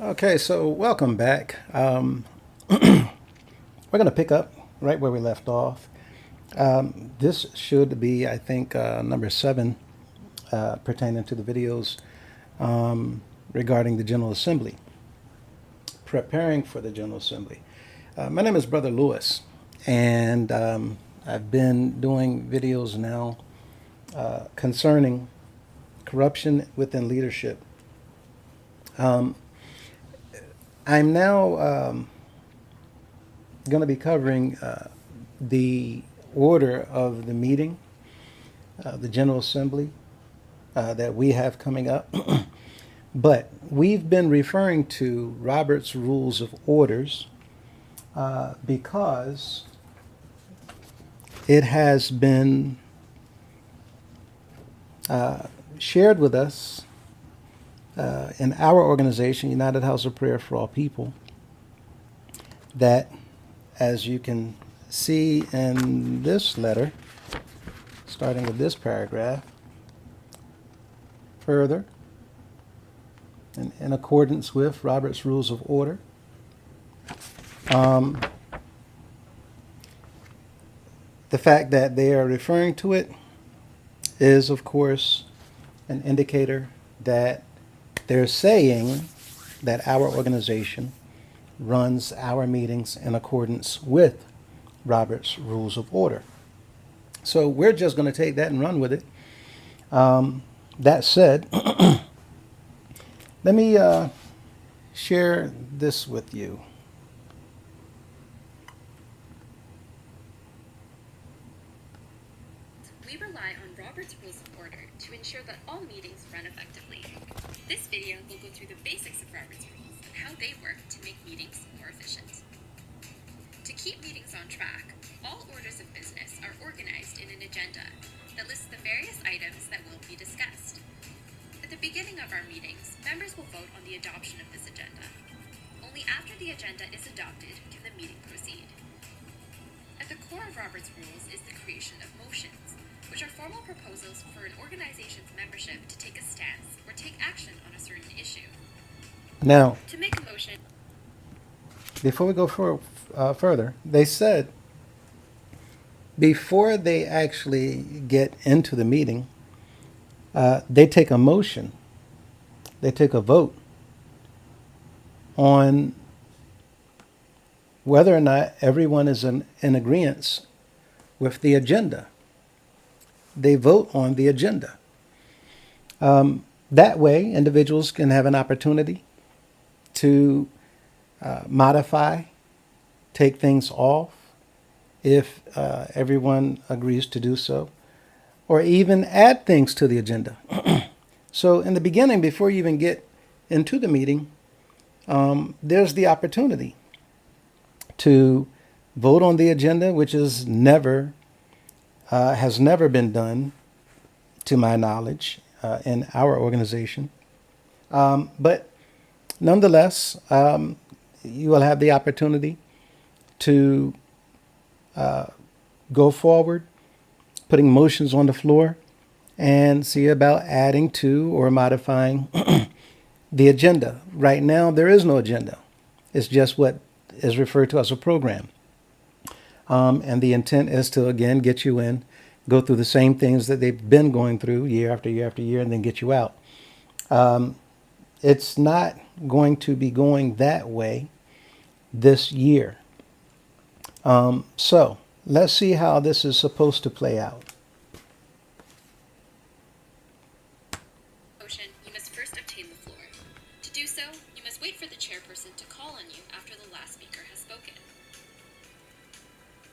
Okay, so welcome back. We're going to pick up right where we left off. This should be, I think, number 7 pertaining to the videos regarding the General Assembly, preparing for the General Assembly. My name is Brother Lewis, and I've been doing videos now concerning corruption within leadership. I'm now going to be covering the order of the meeting, the General Assembly that we have coming up. But we've been referring to Robert's Rules of Orders because it has been shared with us in our organization, United House of Prayer for All People, that, as you can see in this letter, starting with this paragraph, further, in accordance with Robert's Rules of Order, the fact that they are referring to it is, of course, an indicator that they're saying that our organization runs our meetings in accordance with Robert's Rules of Order. So we're just going to take that and run with it. That said, let me share this with you. We rely on Robert's Rules of Order to ensure that all meetings run effectively. This video will go through the basics of Robert's Rules and how they work to make meetings more efficient. To keep meetings on track, all orders of business are organized in an agenda that lists the various items that will be discussed. At the beginning of our meetings, members will vote on the adoption of this agenda. Only after the agenda is adopted can the meeting proceed. At the core of Robert's Rules is the creation of motions, which are formal proposals for an organization's membership to take a stance or take action on a certain issue. Now, To make a motion, before we go further, they said before they actually get into the meeting, they take a motion, they take a vote on whether or not everyone is in agreement with the agenda. They vote on the agenda. That way, individuals can have an opportunity to modify, take things off if everyone agrees to do so, or even add things to the agenda. So in the beginning, before you even get into the meeting, there's the opportunity to vote on the agenda, which is has never been done, to my knowledge, in our organization. But nonetheless, you will have the opportunity to go forward, putting motions on the floor, and see about adding to or modifying the agenda. Right now, there is no agenda. It's just what is referred to as a program. And the intent is to, again, get you in, go through the same things that they've been going through year after year after year, and then get you out. It's not going to be going that way this year. So let's see how this is supposed to play out. you must first obtain the floor. To do so, you must wait for the chairperson to call on you after the last speaker has spoken.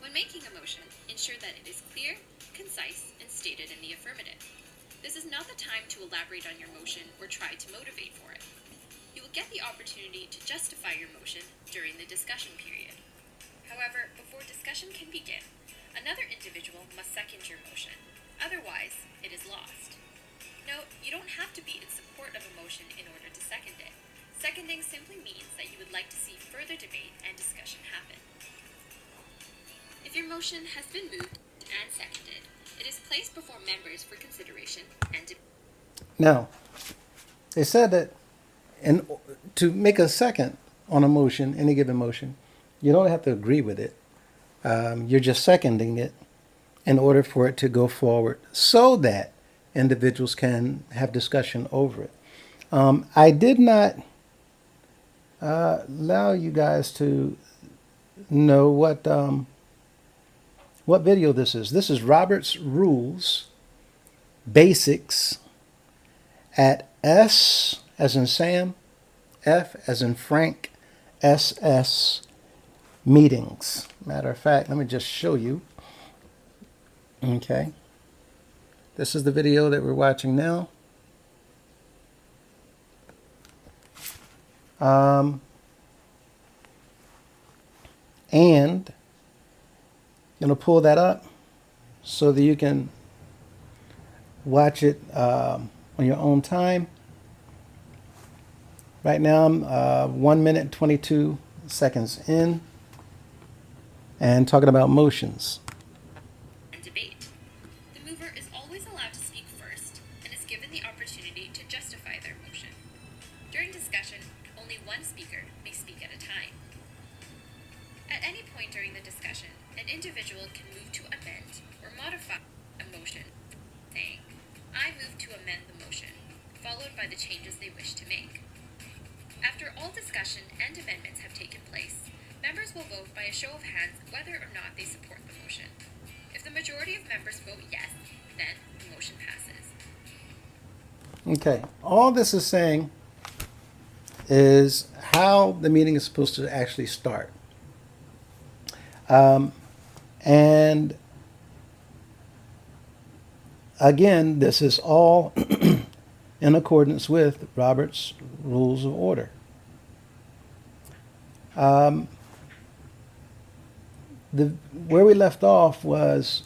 When making a motion, ensure that it is clear, concise, and stated in the affirmative. This is not the time to elaborate on your motion or try to motivate for it. You will get the opportunity to justify your motion during the discussion period. However, before discussion can begin, another individual must second your motion. Otherwise, it is lost. Note, you don't have to be in support of a motion in order to second it. Seconding simply means that you would like to see further debate and discussion happen. If your motion has been moved and seconded, it is placed before members for consideration and debate. Now, they said that and to make a second on a motion, any given motion, you don't have to agree with it. You're just seconding it in order for it to go forward so that individuals can have discussion over it. I did not allow you guys to know what video this is. This is Robert's Rules Basics at S as in Sam, F as in Frank, SS meetings. Matter of fact, let me just show you. Okay. This is the video that we're watching now. And I'm going to pull that up so that you can watch it on your own time. Right now I'm 1 minute and 22 seconds in and talking about motions. And debate. The mover is always allowed to speak first and is given the opportunity to justify their motion. During discussion, only one speaker may speak at a time. At any point during the discussion, an individual can move to amend or modify a motion, saying, "I move to amend the motion," followed by the changes they wish to make. After all discussion and amendments have taken place, members will vote by a show of hands whether or not they support the motion. If the majority of members vote yes, then the motion passes. Okay, all this is saying is how the meeting is supposed to actually start. And again, this is all in accordance with Robert's Rules of Order. Where we left off was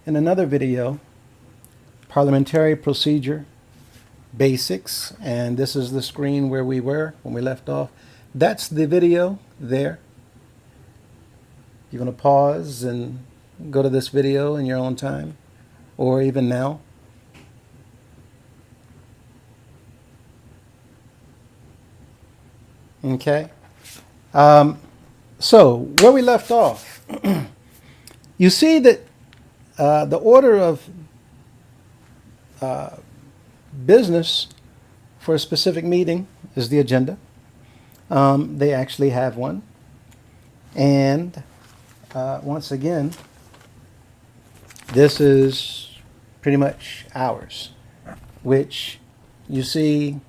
in another video, Parliamentary Procedure Basics, and this is the screen where we were when we left off. That's the video there. You're going to pause and go to this video in your own time, or even now. Okay. So where we left off, you see that the order of business for a specific meeting is the agenda. They actually have one. And once again, this is pretty much ours, which you see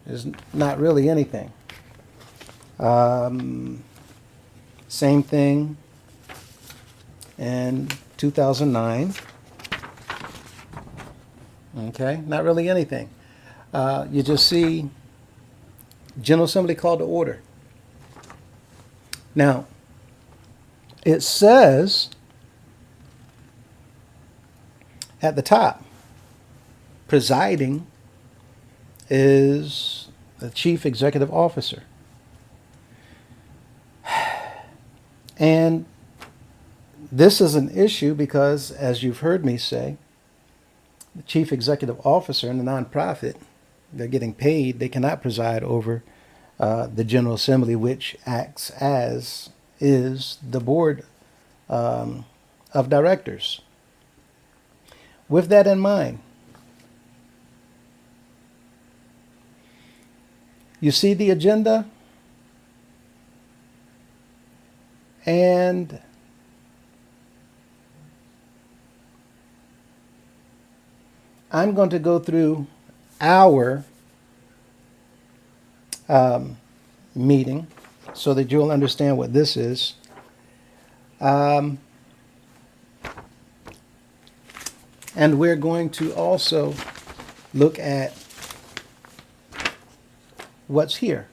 is not really anything. Same thing in 2009. Okay, not really anything. You just see General Assembly called to order. Now, it says at the top, presiding is the Chief Executive Officer. And this is an issue because, as you've heard me say, the Chief Executive Officer in a nonprofit, they're getting paid. They cannot preside over the General Assembly, which acts as is the board of directors. With that in mind, you see the agenda, and I'm going to go through our meeting so that you'll understand what this is. And we're going to also look at what's here.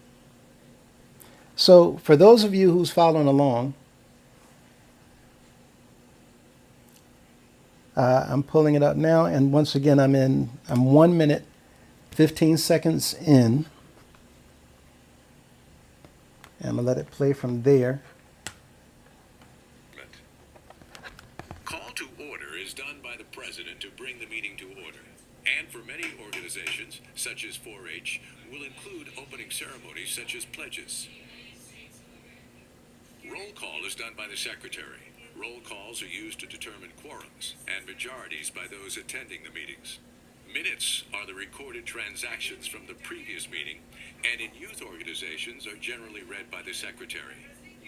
So for those of you who's following along, I'm pulling it up now, and once again, I'm 1 minute, 15 seconds in. And I'm going to let it play from there. Call to order is done by the president to bring the meeting to order. And for many organizations, such as 4-H, will include opening ceremonies such as pledges. Roll call is done by the secretary. Roll calls are used to determine quorums and majorities by those attending the meetings. Minutes are the recorded transactions from the previous meeting, and in youth organizations are generally read by the secretary.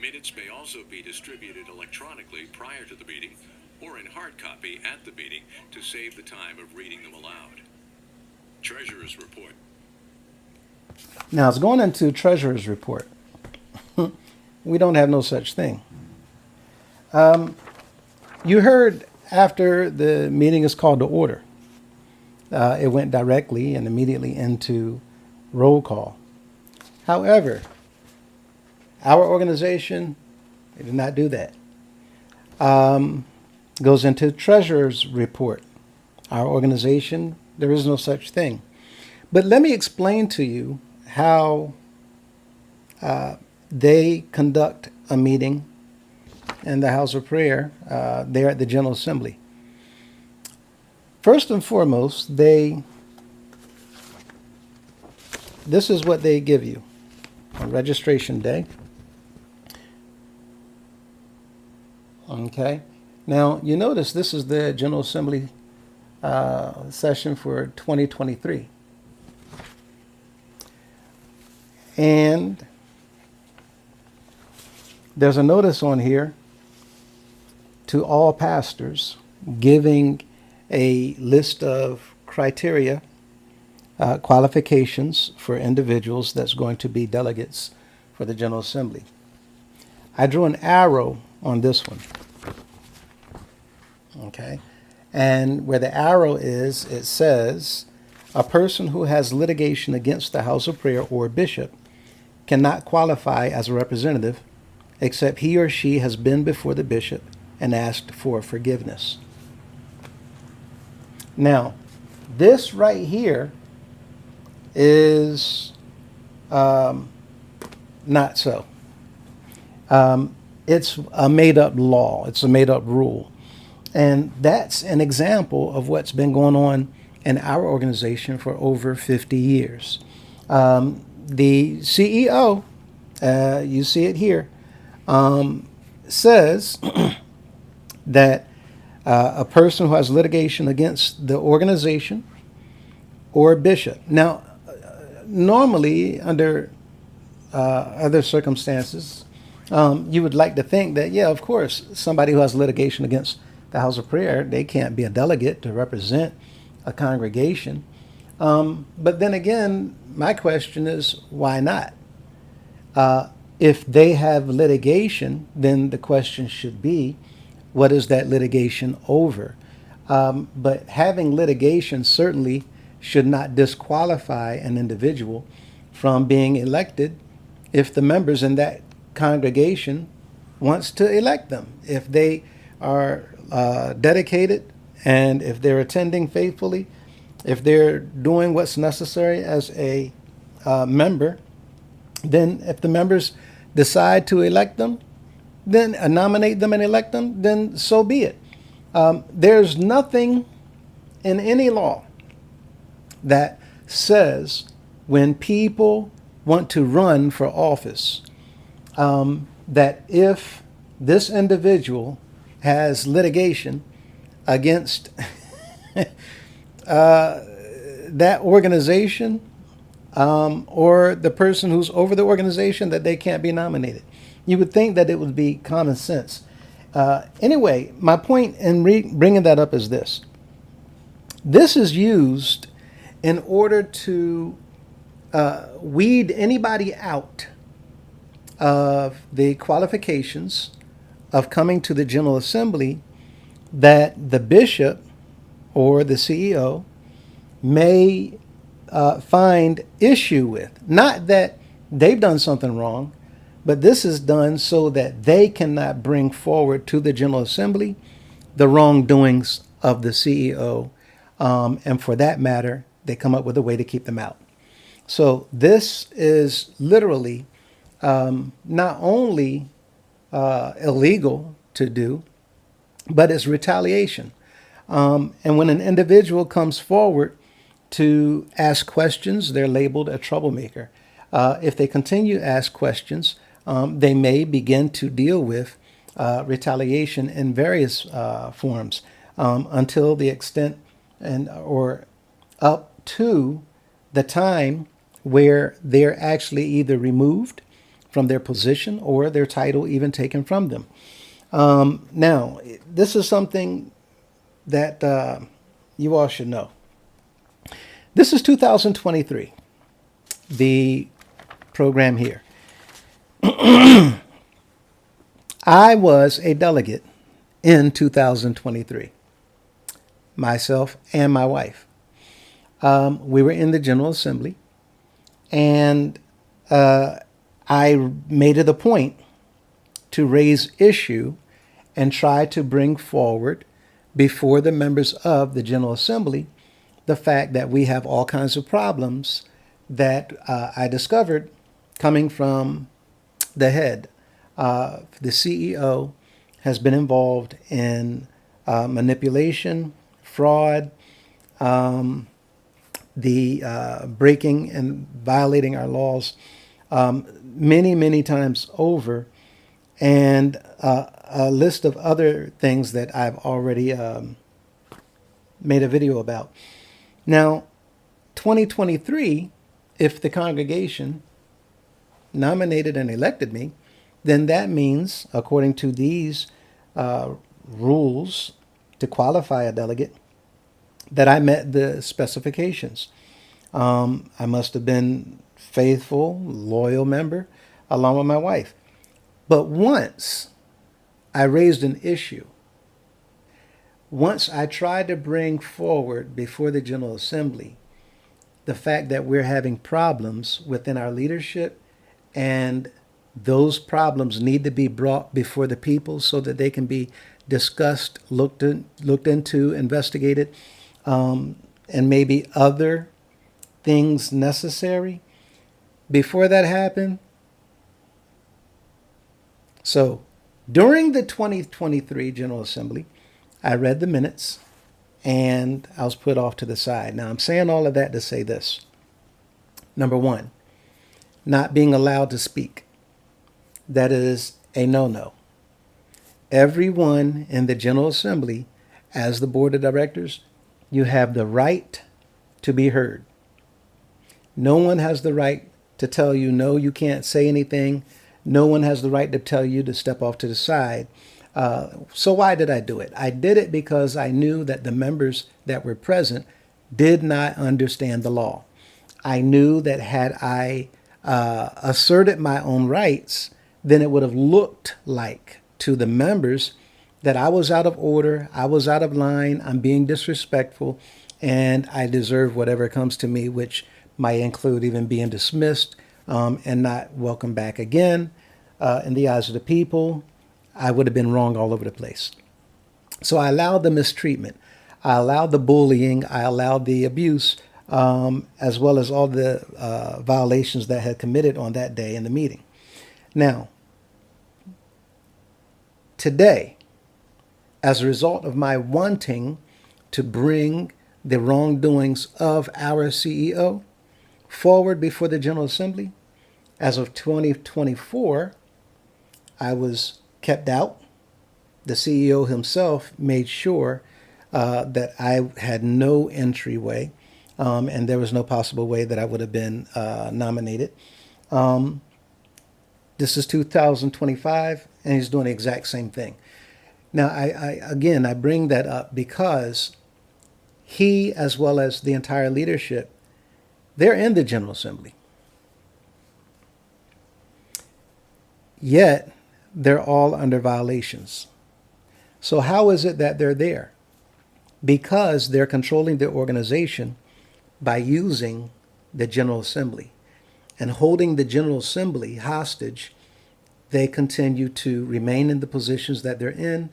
Minutes may also be distributed electronically prior to the meeting or in hard copy at the meeting to save the time of reading them aloud. Treasurer's report. Now, it's going into treasurer's report. We don't have no such thing. You heard after the meeting is called to order, it went directly and immediately into roll call. However, our organization, they did not do that. Goes into treasurer's report. Our organization, there is no such thing. But let me explain to you how they conduct a meeting in the house of prayer there at the General Assembly. First and foremost, this is what they give you on registration day. Okay. Now, you notice this is the General Assembly session for 2023. And there's a notice on here to all pastors giving a list of criteria, qualifications for individuals that's going to be delegates for the General Assembly. I drew an arrow on this one. Okay. And where the arrow is, it says, a person who has litigation against the house of prayer or bishop cannot qualify as a representative except he or she has been before the bishop and asked for forgiveness. Now, this right here is not so. It's a made-up law. It's a made-up rule. And that's an example of what's been going on in our organization for over 50 years. The CEO, you see it here, says that a person who has litigation against the organization or bishop. Now, normally, under other circumstances, you would like to think that, yeah, of course, somebody who has litigation against the house of prayer, they can't be a delegate to represent a congregation. But then again, my question is, why not? If they have litigation, then the question should be, what is that litigation over? But having litigation certainly should not disqualify an individual from being elected if the members in that congregation wants to elect them. If they are dedicated and if they're attending faithfully, if they're doing what's necessary as a member, then if the members decide to elect them, then nominate them and elect them, then so be it. There's nothing in any law that says when people want to run for office, that if this individual has litigation against that organization or the person who's over the organization, that they can't be nominated. You would think that it would be common sense. Anyway, my point in bringing that up is this. This is used in order to weed anybody out of the qualifications of coming to the General Assembly that the bishop or the CEO may find issue with. Not that they've done something wrong, but this is done so that they cannot bring forward to the General Assembly the wrongdoings of the CEO. And for that matter, they come up with a way to keep them out. So this is literally not only illegal to do, but it's retaliation. And when an individual comes forward to ask questions, they're labeled a troublemaker. If they continue to ask questions, they may begin to deal with retaliation in various forms until the extent and or up to the time where they're actually either removed from their position or their title even taken from them. Now, this is something that you all should know. This is 2023, the program here. I was a delegate in 2023, myself and my wife. We were in the General Assembly, and I made it a point to raise issue and try to bring forward before the members of the General Assembly the fact that we have all kinds of problems that I discovered coming from the head. The CEO has been involved in manipulation, fraud, the breaking and violating our laws many, many times over, and a list of other things that I've already made a video about. Now, 2023, if the congregation nominated and elected me, then that means, according to these rules to qualify a delegate, that I met the specifications. I must have been faithful, loyal member, along with my wife. But once I raised an issue, once I tried to bring forward before the General Assembly the fact that we're having problems within our leadership, and those problems need to be brought before the people so that they can be discussed, looked into, investigated, and maybe other things necessary. Before that happened, so during the 2023 General Assembly, I read the minutes and I was put off to the side. Now, I'm saying all of that to say this. Number one, not being allowed to speak. That is a no-no. Everyone in the General Assembly, as the board of directors, you have the right to be heard. No one has the right to tell you, no, you can't say anything. No one has the right to tell you to step off to the side. So why did I do it? I did it because I knew that the members that were present did not understand the law. I knew that had I asserted my own rights, then it would have looked like to the members that I was out of order, I was out of line, I'm being disrespectful, and I deserve whatever comes to me, which might include even being dismissed and not welcome back again in the eyes of the people. I would have been wrong all over the place. So I allowed the mistreatment. I allowed the bullying. I allowed the abuse, as well as all the violations that had committed on that day in the meeting. Now, today, as a result of my wanting to bring the wrongdoings of our CEO forward before the General Assembly, as of 2024, I was kept out. The CEO himself made sure that I had no entryway, and there was no possible way that I would have been nominated. This is 2025, and he's doing the exact same thing. Now, I bring that up because he, as well as the entire leadership, they're in the General Assembly. Yet, they're all under violations. So how is it that they're there? Because they're controlling the organization by using the General Assembly and holding the General Assembly hostage. They continue to remain in the positions that they're in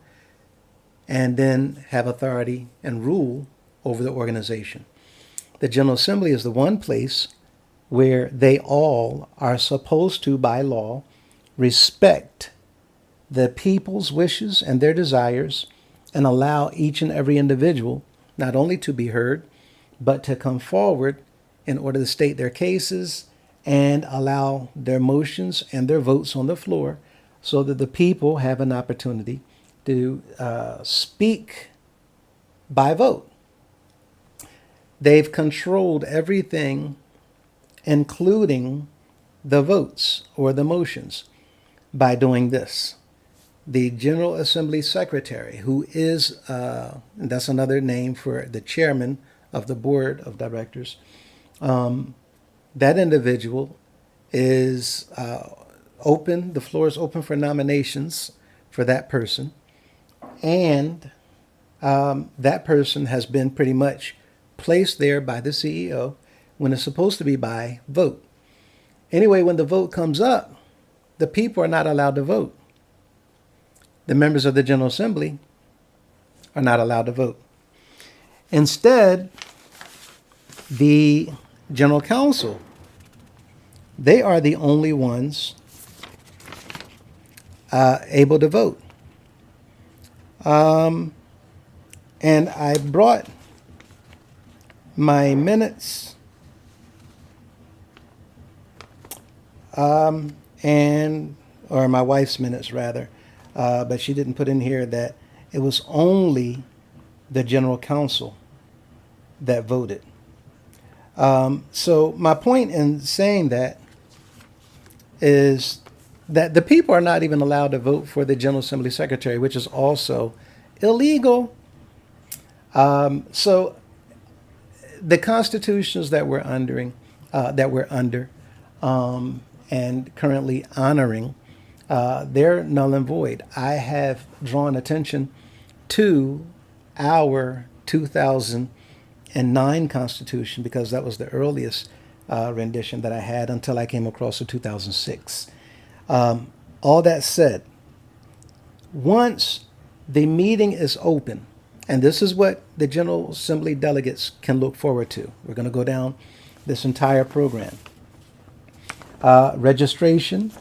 and then have authority and rule over the organization. The General Assembly is the one place where they all are supposed to, by law, respect the people's wishes and their desires and allow each and every individual not only to be heard, but to come forward in order to state their cases and allow their motions and their votes on the floor so that the people have an opportunity to speak by vote. They've controlled everything, including the votes or the motions, by doing this. The General Assembly Secretary, who is, that's another name for the chairman of the board of directors, that individual is open, the floor is open for nominations for that person, and that person has been pretty much placed there by the CEO when it's supposed to be by vote. Anyway, when the vote comes up, the people are not allowed to vote. The members of the General Assembly are not allowed to vote. Instead, the General Council, they are the only ones able to vote. And I brought my minutes or my wife's minutes rather, but she didn't put in here that it was only the General Council that voted. So my point in saying that is that the people are not even allowed to vote for the General Assembly Secretary, which is also illegal. So the constitutions that we're under, and currently honoring, they're null and void. I have drawn attention to our 2009 Constitution because that was the earliest rendition that I had until I came across the 2006. All that said, once the meeting is open, and this is what the General Assembly delegates can look forward to. We're going to go down this entire program. Registration,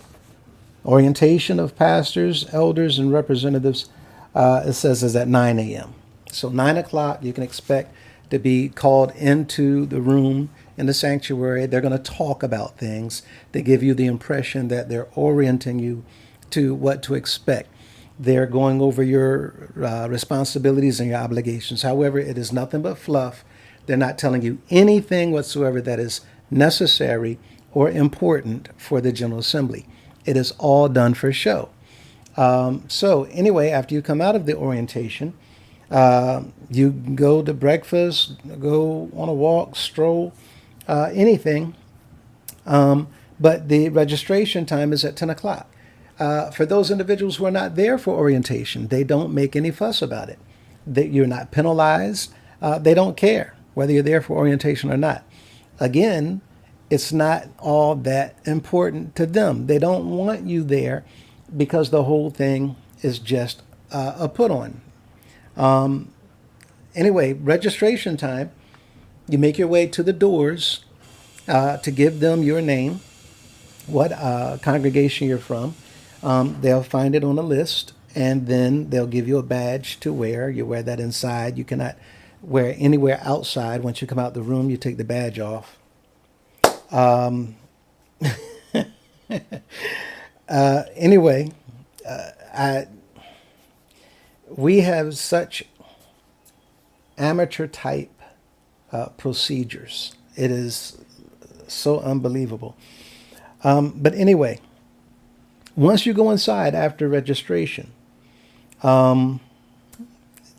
orientation of pastors, elders, and representatives, it says is at 9 a.m. So 9 o'clock, you can expect to be called into the room in the sanctuary. They're going to talk about things. They give you the impression that they're orienting you to what to expect. They're going over your responsibilities and your obligations. However, it is nothing but fluff. They're not telling you anything whatsoever that is necessary or important for the General Assembly. It is all done for show. So anyway, after you come out of the orientation, you go to breakfast, go on a walk, stroll, anything. But the registration time is at 10 o'clock. For those individuals who are not there for orientation, they don't make any fuss about it. You're not penalized. They don't care whether you're there for orientation or not. Again, it's not all that important to them. They don't want you there because the whole thing is just a put on. Anyway, registration time, you make your way to the doors to give them your name, what congregation you're from. They'll find it on a list, and then they'll give you a badge to wear. You wear that inside. You cannot wear anywhere outside. Once you come out the room, you take the badge off. Anyway, we have such amateur type procedures. It is so unbelievable. But anyway, once you go inside after registration, then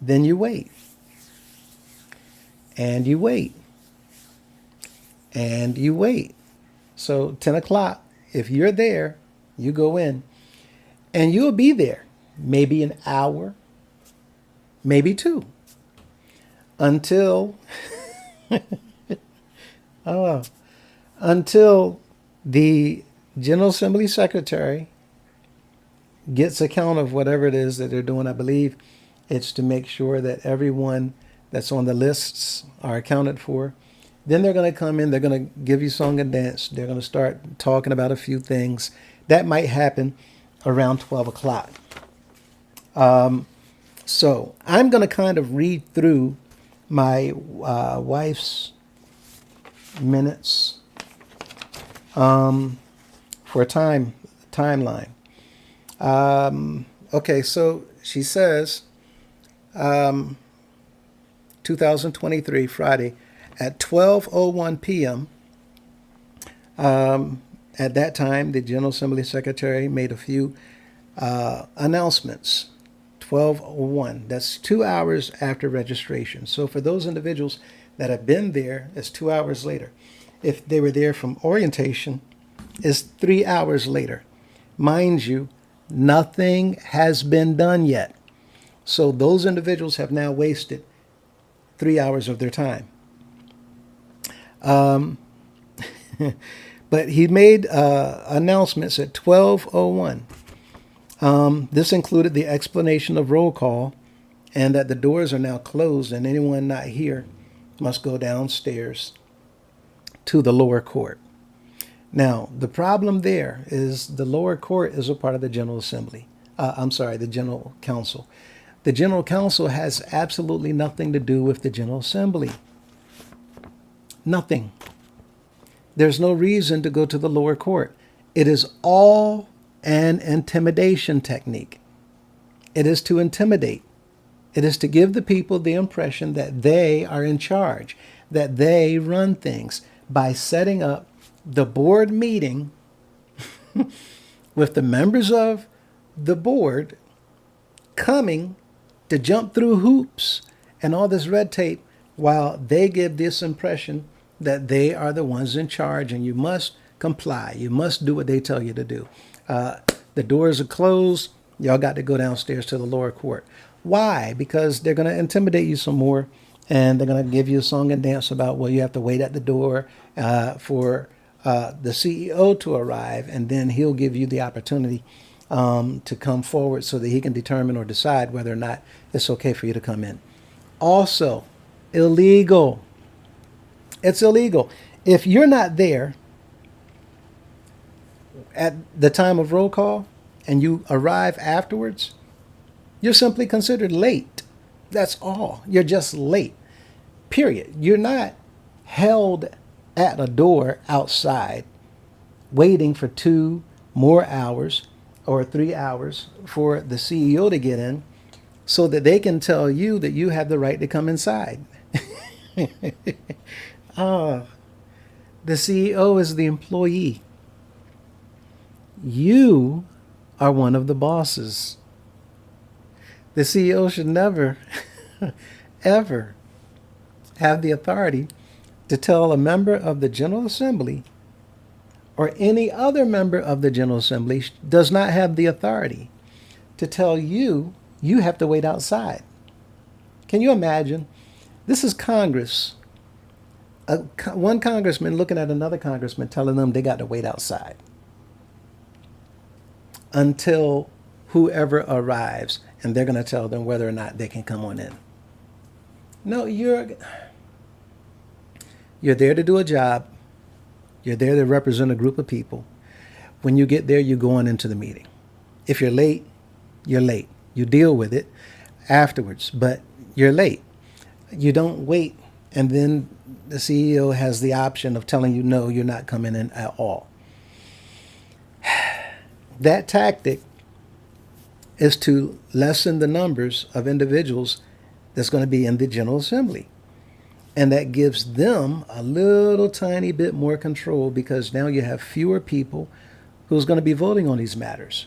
you wait. And you wait. And you wait. So 10 o'clock, if you're there, you go in. And you'll be there maybe an hour, maybe two, until until the General Assembly Secretary gets account of whatever it is that they're doing. I believe it's to make sure that everyone that's on the lists are accounted for. Then they're going to come in, they're going to give you song and dance. They're going to start talking about a few things. That might happen around 12 o'clock. So I'm going to kind of read through my wife's minutes for a timeline. Okay, so she says 2023 Friday at 12:01 p.m. At that time, the General Assembly Secretary made a few announcements. 12:01. That's 2 hours after registration. So for those individuals that have been there, it's 2 hours later. If they were there from orientation, it's 3 hours later. Mind you, nothing has been done yet. So those individuals have now wasted 3 hours of their time. But he made announcements at 12:01. This included the explanation of roll call and that the doors are now closed and anyone not here must go downstairs to the lower court. Now, the problem there is the lower court is a part of the General Assembly. The General Council. The General Council has absolutely nothing to do with the General Assembly. Nothing. There's no reason to go to the lower court. It is all an intimidation technique. It is to intimidate. It is to give the people the impression that they are in charge, that they run things by setting up the board meeting with the members of the board coming to jump through hoops and all this red tape while they give this impression that they are the ones in charge and you must comply. You must do what they tell you to do. The doors are closed. Y'all got to go downstairs to the lower court. Why? Because they're going to intimidate you some more and they're going to give you a song and dance about, well, you have to wait at the door for the CEO to arrive, and then he'll give you the opportunity to come forward so that he can determine or decide whether or not it's okay for you to come in. Also, illegal. It's illegal. If you're not there at the time of roll call and you arrive afterwards, you're simply considered late. That's all. You're just late. Period. You're not held at a door outside waiting for 2 more hours or 3 hours for the CEO to get in so that they can tell you that you have the right to come inside. The CEO is the employee. You are one of the bosses. The CEO should never, ever have the authority to tell a member of the General Assembly or any other member of the General Assembly does not have the authority to tell you you have to wait outside. Can you imagine? This is Congress. One congressman looking at another congressman telling them they got to wait outside until whoever arrives, and they're going to tell them whether or not they can come on in. No, you're there to do a job. You're there to represent a group of people. When you get there, you're going into the meeting. If you're late, you're late. You deal with it afterwards, but you're late. You don't wait, and then the CEO has the option of telling you, no, you're not coming in at all. That tactic is to lessen the numbers of individuals that's going to be in the General Assembly. And that gives them a little tiny bit more control because now you have fewer people who's going to be voting on these matters.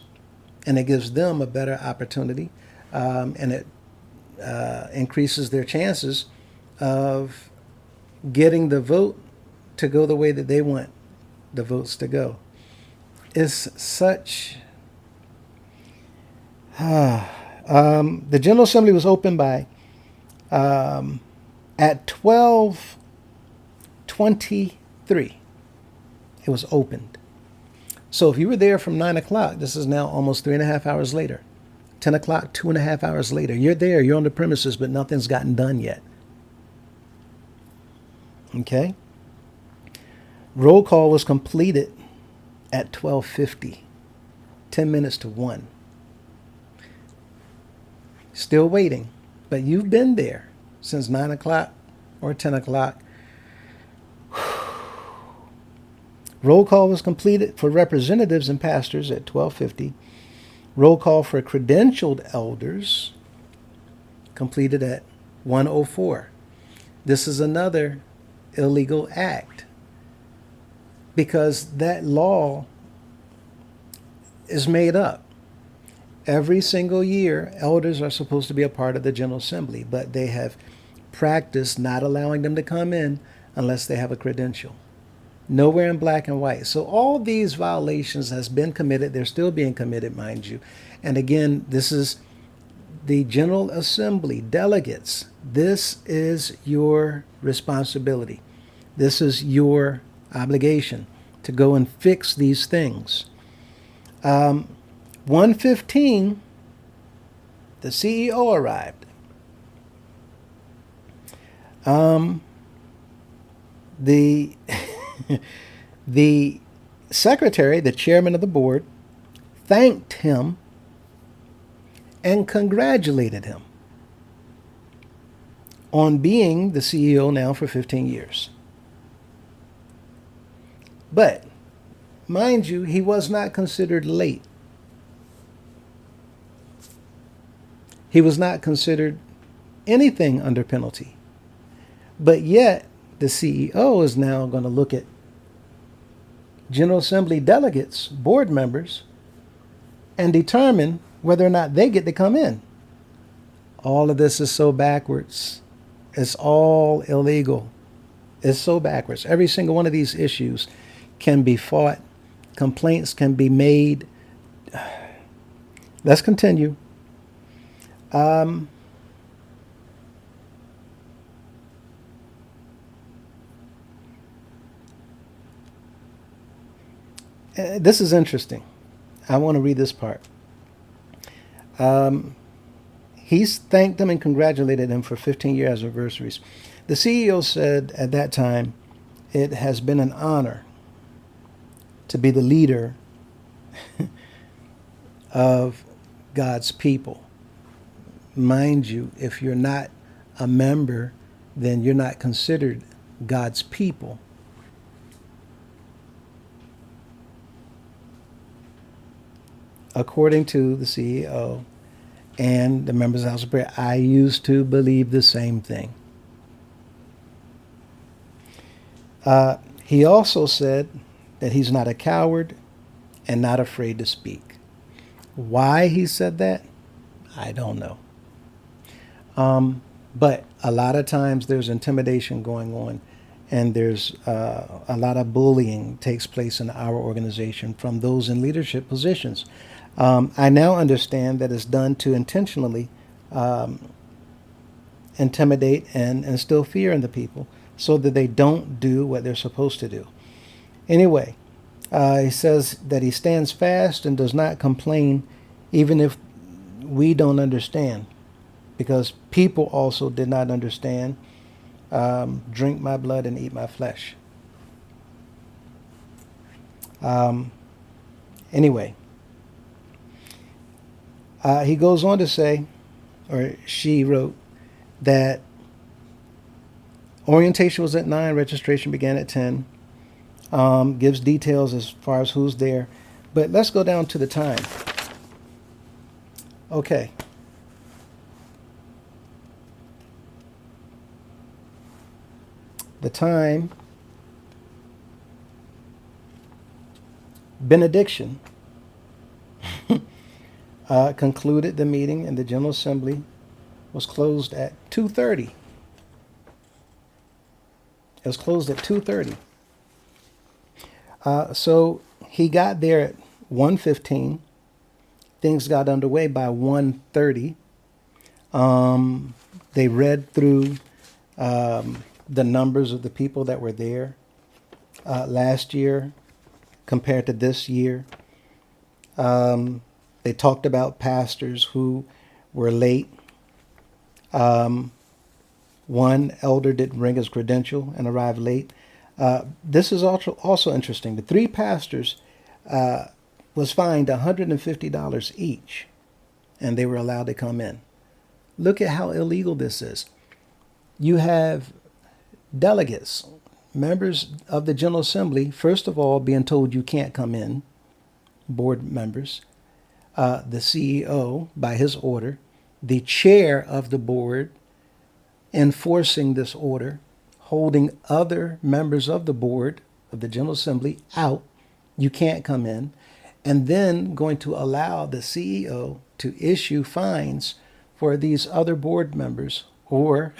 And it gives them a better opportunity, and it increases their chances of getting the vote to go the way that they want the votes to go. It's such... the General Assembly was opened by at 12:23. It was opened. So if you were there from 9 o'clock, this is now almost 3.5 hours later. 10 o'clock, 2.5 hours later. You're there, you're on the premises, but nothing's gotten done yet. Okay? Roll call was completed at 12:50. 10 minutes to 1. Still waiting, but you've been there. since 9 o'clock or 10 o'clock. Roll call was completed for representatives and pastors at 12:50. Roll call for credentialed elders completed at 1:04. This is another illegal act because that law is made up. Every single year, elders are supposed to be a part of the General Assembly, but they have practiced not allowing them to come in unless they have a credential. Nowhere in black and white. So all these violations has been committed. They're still being committed, mind you. And again, this is the General Assembly delegates. This is your responsibility. This is your obligation to go and fix these things. 1:15, the CEO arrived. The the secretary, the chairman of the board, thanked him and congratulated him on being the CEO now for 15 years. But, mind you, he was not considered late. He was not considered anything under penalty. But yet, the CEO is now going to look at General Assembly delegates, board members, and determine whether or not they get to come in. All of this is so backwards. It's all illegal. It's so backwards. Every single one of these issues can be fought. Complaints can be made. Let's continue. This is interesting. I want to read this part. He's thanked them and congratulated them for 15-year anniversaries. The CEO said at that time, it has been an honor to be the leader of God's people. Mind you, if you're not a member, then you're not considered God's people. According to the CEO and the members of the House of Prayer, I used to believe the same thing. He also said that he's not a coward and not afraid to speak. Why he said that, I don't know. But a lot of times there's intimidation going on, and there's a lot of bullying takes place in our organization from those in leadership positions. I now understand that it's done to intentionally intimidate and instill fear in the people so that they don't do what they're supposed to do. Anyway, he says that he stands fast and does not complain even if we don't understand, because people also did not understand. Drink my blood and eat my flesh. Anyway, he goes on to say, or she wrote, that orientation was at 9, registration began at 10, gives details as far as who's there. But let's go down to the time. Okay. The time, benediction, concluded the meeting, and the General Assembly was closed at 2:30. It was closed at 2:30. So he got there at 1:15. Things got underway by 1:30. They read through the numbers of the people that were there last year compared to this year. They talked about pastors who were late. One elder didn't bring his credential and arrived late. This is also interesting. The 3 pastors was fined $150 each, and they were allowed to come in. Look at how illegal this is. You have delegates, members of the General Assembly, first of all, being told you can't come in, board members, the CEO by his order, the chair of the board enforcing this order, holding other members of the board of the General Assembly out. You can't come in. And then going to allow the CEO to issue fines for these other board members or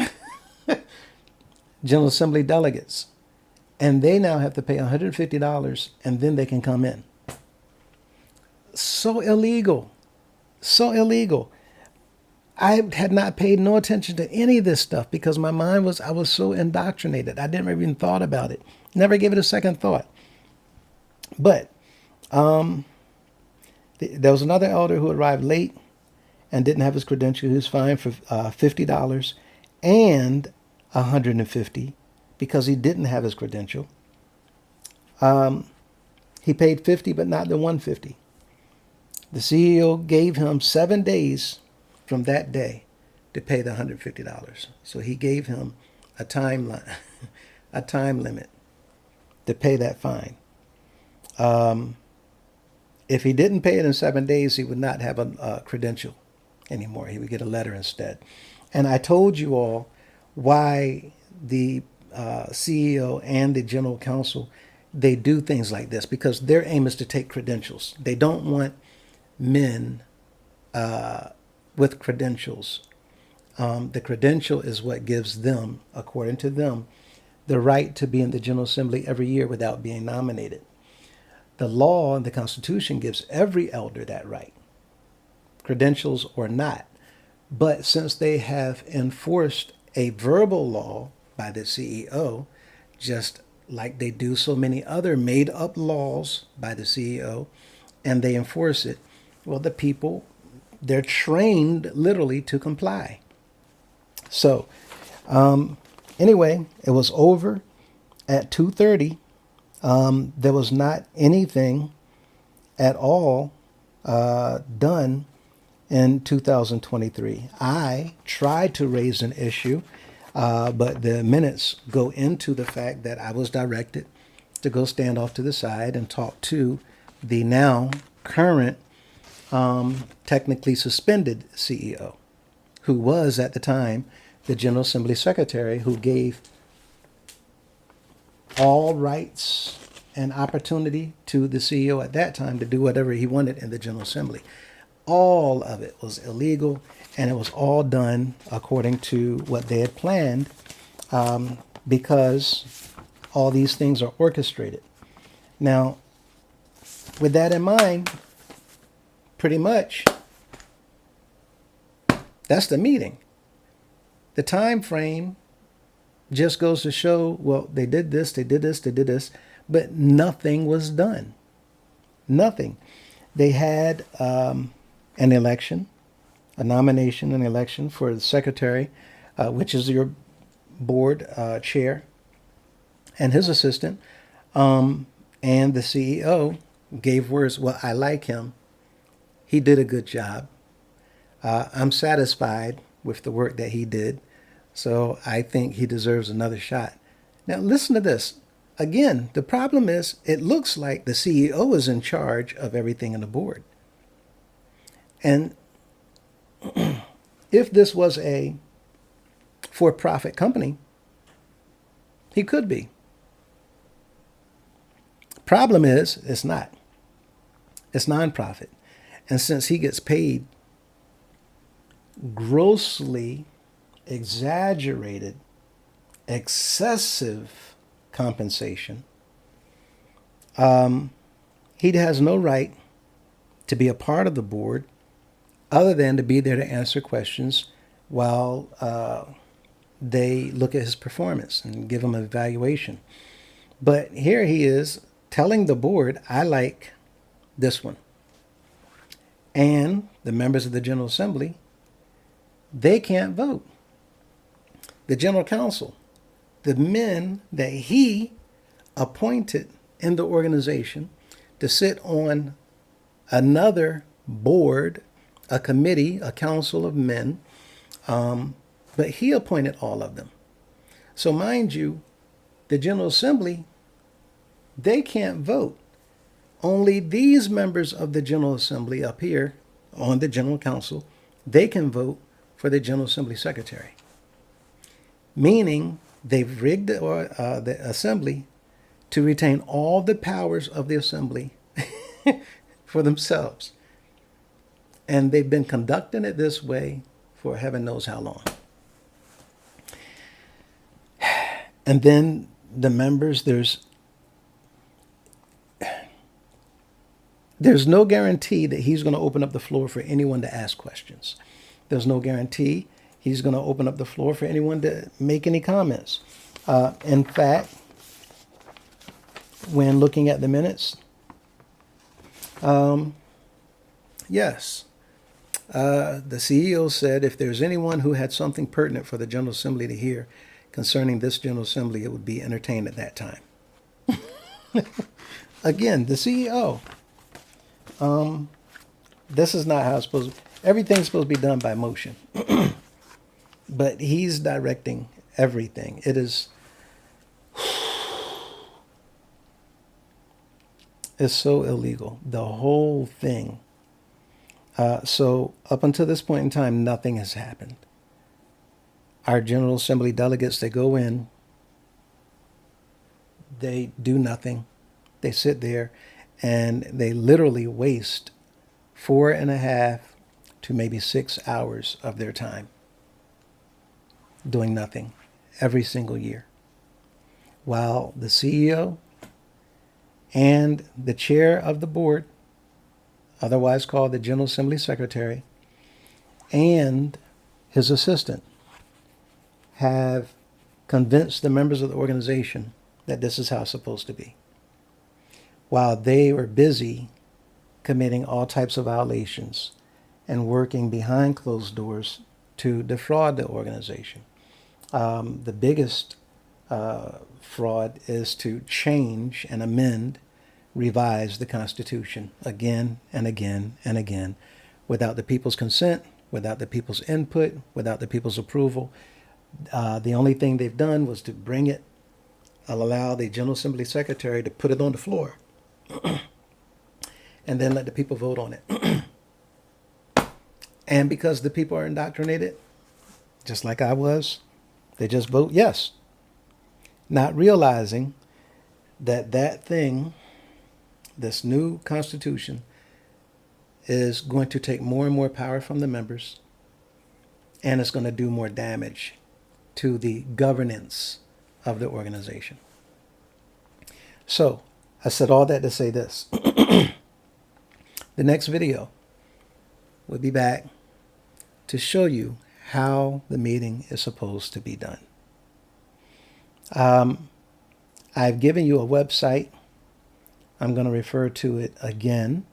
General Assembly delegates. And they now have to pay $150 and then they can come in. So illegal. So illegal. I had not paid no attention to any of this stuff because my mind was, I was so indoctrinated. I never even thought about it. Never gave it a second thought. But there was another elder who arrived late and didn't have his credential. He was fined for $50 and $150 because he didn't have his credential. He paid $50, but not the $150. The CEO gave him 7 days from that day to pay the $150. So he gave him a time limit to pay that fine. If he didn't pay it in 7 days, he would not have a credential anymore. He would get a letter instead. And I told you all why the CEO and the general counsel, they do things like this because their aim is to take credentials. They don't want men with credentials. The credential is what gives them, according to them, the right to be in the General Assembly every year without being nominated. The law and the Constitution gives every elder that right, credentials or not. But since they have enforced a verbal law by the CEO, just like they do so many other made-up laws by the CEO, and they enforce it, well, the people, they're trained literally to comply. So anyway, it was over at 2:30. There was not anything at all done in 2023. I tried to raise an issue, but the minutes go into the fact that I was directed to go stand off to the side and talk to the now current technically suspended CEO, who was at the time the General Assembly Secretary, who gave all rights and opportunity to the CEO at that time to do whatever he wanted in the General Assembly. All of it was illegal, and it was all done according to what they had planned, because all these things are orchestrated. Now, with that in mind, pretty much, that's the meeting. The time frame just goes to show, well, they did this, they did this, they did this, but nothing was done. Nothing. They had an election, a nomination, an election for the secretary, which is your board chair, and his assistant, and the CEO gave words, well, I like him. He did a good job. I'm satisfied with the work that he did. So I think he deserves another shot. Now listen to this. Again, the problem is it looks like the CEO is in charge of everything in the board. And if this was a for-profit company, he could be. Problem is, it's not. It's nonprofit. And since he gets paid grossly exaggerated, excessive compensation, he has no right to be a part of the board other than to be there to answer questions while they look at his performance and give him an evaluation. But here he is telling the board, I like this one. And the members of the General Assembly, they can't vote. The General Counsel, the men that he appointed in the organization to sit on another board, a committee, a council of men, but he appointed all of them. So mind you, the General Assembly, they can't vote. Only these members of the General Assembly up here on the General Council, they can vote for the General Assembly Secretary. Meaning they've rigged the Assembly to retain all the powers of the Assembly for themselves. And they've been conducting it this way for heaven knows how long. And then the members, there's no guarantee that he's going to open up the floor for anyone to ask questions. There's no guarantee he's going to open up the floor for anyone to make any comments. In fact, when looking at the minutes, yes, the CEO said if there's anyone who had something pertinent for the General Assembly to hear concerning this General Assembly, it would be entertained at that time. Again, the CEO. This is not how it's supposed to be. Everything's supposed to be done by motion. But he's directing everything. It is... It's so illegal. The whole thing. So up until this point in time, nothing has happened. Our General Assembly delegates, they go in, they do nothing. They sit there and they literally waste 4.5 to maybe 6 hours of their time doing nothing every single year. While the CEO and the chair of the board, otherwise called the General Assembly Secretary, and his assistant have convinced the members of the organization that this is how it's supposed to be, while they were busy committing all types of violations and working behind closed doors to defraud the organization. The biggest fraud is to change and amend, revise the Constitution again and again and again without the people's consent, without the people's input, without the people's approval. The only thing they've done was to bring it, allow the General Assembly Secretary to put it on the floor and then let the people vote on it. And because the people are indoctrinated, just like I was, they just vote yes, not realizing that that thing, this new Constitution, is going to take more and more power from the members, and it's going to do more damage to the governance of the organization. So, I said all that to say this. The next video will be back to show you how the meeting is supposed to be done. I've given you a website. I'm going to refer to it again.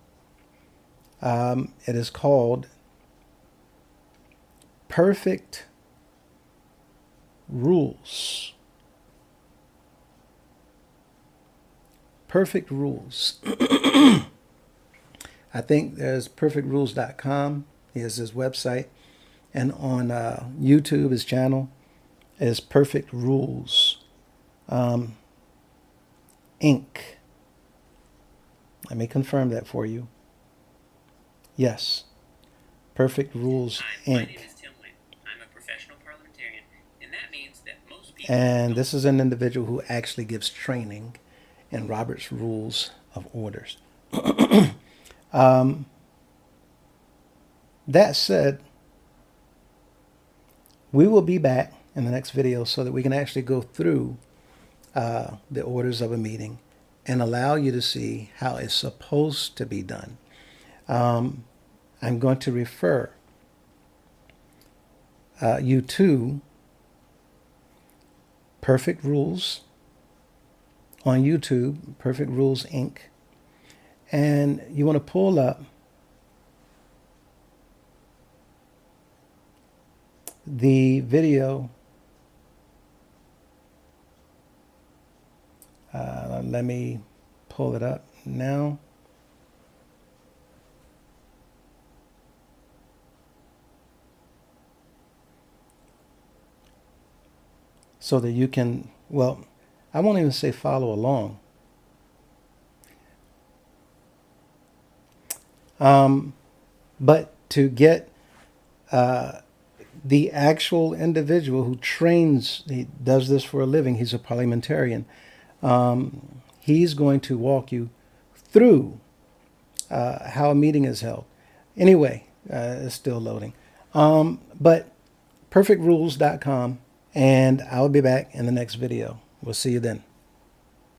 It is called Perfect Rules. Perfect Rules. I think there's perfectrules.com is his website. And on YouTube, his channel is Perfect Rules Inc. Let me confirm that for you. Yes, Perfect Rules Hi, my name Inc. is Tim Wynn. I'm a professional parliamentarian, and that means that most people And this is an individual who actually gives training in Robert's Rules of Orders. That said, we will be back in the next video so that we can actually go through the orders of a meeting and allow you to see how it's supposed to be done. I'm going to refer you to Perfect Rules on YouTube, Perfect Rules Inc. And you want to pull up the video. Let me pull it up now. so that you can, well, I won't even say follow along. But to get the actual individual who trains, he does this for a living, he's a parliamentarian, he's going to walk you through how a meeting is held. Anyway, it's still loading. But perfectrules.com, and I'll be back in the next video. We'll see you then.